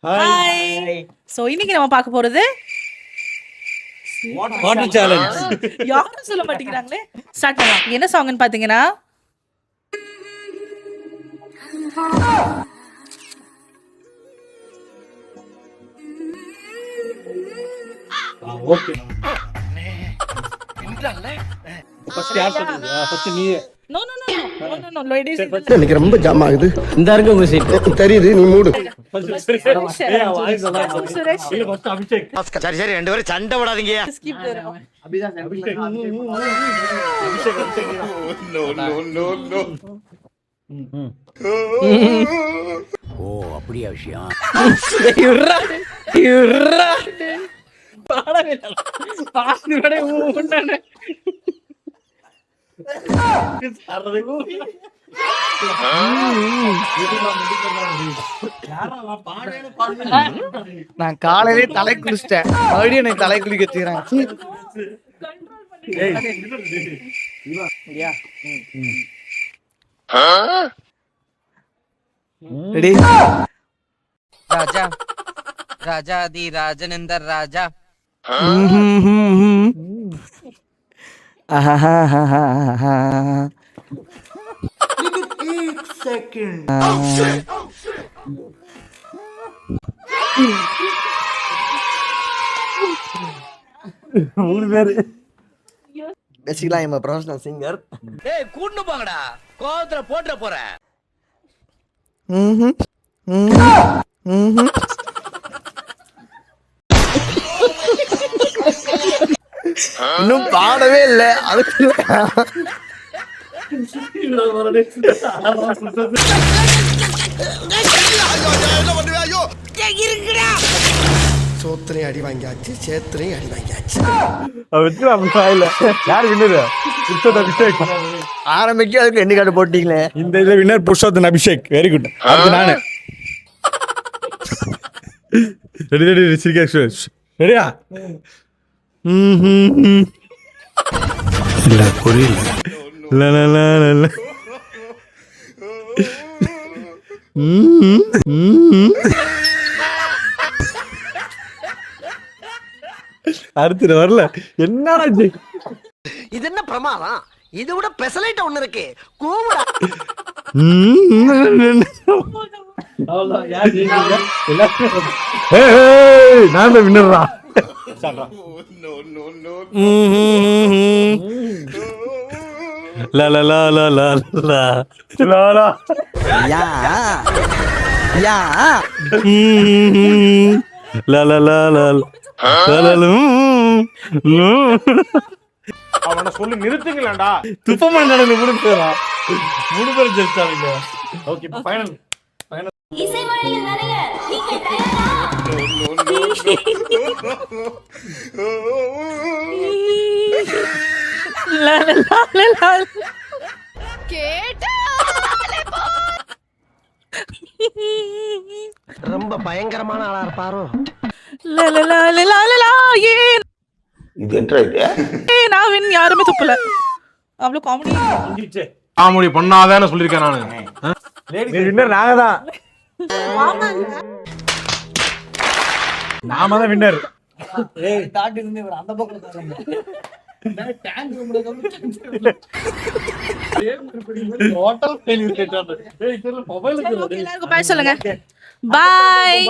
Hi. So இன்னைக்கு நம்ம பார்க்க போறது வாட்டர் சேலஞ்ச். யாரும் சொல்ல மாட்டேங்கிறாங்களே. ஸ்டார்ட் பண்ணலாம். என்ன சாங்னு பாத்தீங்கன்னா ஓகே. இன்ட்ரல்ல ஃபர்ஸ்ட் யார் சொல்றது? ஃபர்ஸ்ட் நீ. No no no no no ladies. எனக்கு ரொம்ப ஜாம் ஆகுது. இந்த இருங்க உங்க சீட். தெரியுது, நீ மூடு. சுரேஷ். இல்ல ஃபர்ஸ்ட் அபிஷேக். சரி சரி ரெண்டு பேரும் சண்டை விடாதீங்க. ஸ்கிப் வரும். அபிஷேக். ஓ அப்படியா விஷயம். யுர்ரா யுர்ரா பாடவே இல்ல. பாஸ்னியோட ஊண்டனே. நான் காலையிலே தலை குளிச்சிட்டேன், மறுபடியும் எனக்கு தலை குளிக்க வச்சுக்கிறேன். राजा राजा दी राजनिंदर राजा Basically, I'm a professional singer. டேய் கூட்னு போங்கடா. கோவத்துல போட்ற போறேன். இன்னும் பாடவே இல்ல. அதுக்கு சோத்திரையும் அடி வாங்கியாச்சு, சேத்திரையும் அடி வாங்கியாச்சு. யார் வின்னர்? புருஷோத்தம் அபிஷேக். ஆரம்பிக்க அதுக்கு எண்ணி கார்டு போட்டீங்களே. இந்த இதுல winner Purushottam Abhishek. Very good. அடுத்து நானு. Ready ready serious. ரெடியா? இல்ல புரியல. ல ல ல ல. அடுத்து வரல. என்னடா இது என்ன பிரமாதம்? இது விட பெசலைட் ஒண்ணு இருக்கு. கூவுடா. நான் தான் வின்னர்ரா. லா லா லா லா லா லா லா லா. யா யா லா லா லா லா லா லா. அவனை சொல்லி நிறுத்துங்களேன்டா. துப்பமா நடந்து முடிஞ்சா மூணு பேரும் ஜெயிச்சாங்க. Okay final. இசை மழையில் நனைய நீங்கள் தயாரா? லா லா லா லா. ரொம்ப பயங்கரமான ஆளா இருப்பாரோ. லா லா லா லா லா லா. இது என்ன இது? நான் வின். யாருமே துப்பல. அவ்வளவு காமெடி. காமெடி பண்ணாதானே சொல்லிருக்கேன் நானு. வின்னர் நாங்க தான். நாம தான் வின்னர். ஏய் தாட்டி இருந்து அந்த பக்கம் தரங்க. ஹோட்டல் ஃபெயிலியர் கேட்டாரு. ஏய் தெரியல மொபைல் எல்லாருக்கும் பாய் சொல்லுங்க. பாய்.